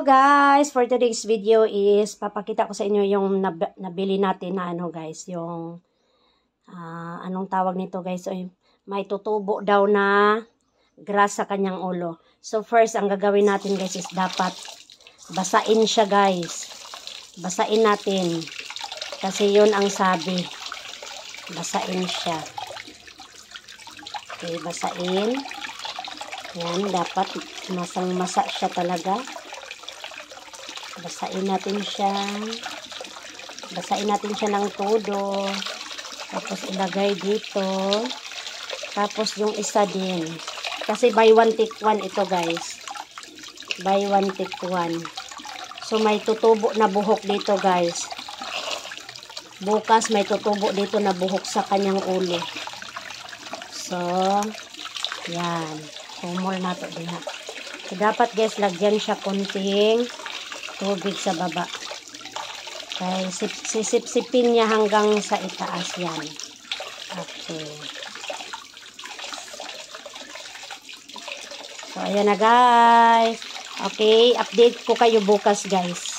guys, for today's video is papakita ko sa inyo yung nabili natin na ano guys, yung anong tawag nito guys, so, may tutubo daw na grass sa kanyang ulo. So first, ang gagawin natin guys is dapat basain siya guys. Basain natin. Kasi yun ang sabi. Basain siya. Okay, basain. Yan, dapat masang-masa siya talaga. Basain natin siya. Basain natin siya ng todo. Tapos ilagay dito. Tapos yung isa din. Kasi buy one take one ito guys. Buy one take one. So may tutubo na buhok dito guys. Bukas may tutubo dito na buhok sa kanyang ulo. So, yan. Humol na to din ha. So, dapat guys, lagyan siya kunting tubig sa baba. Okay, sisip-sipin niya hanggang sa itaas yan. Okay. So, ayan na guys. Okay, update ko kayo bukas guys.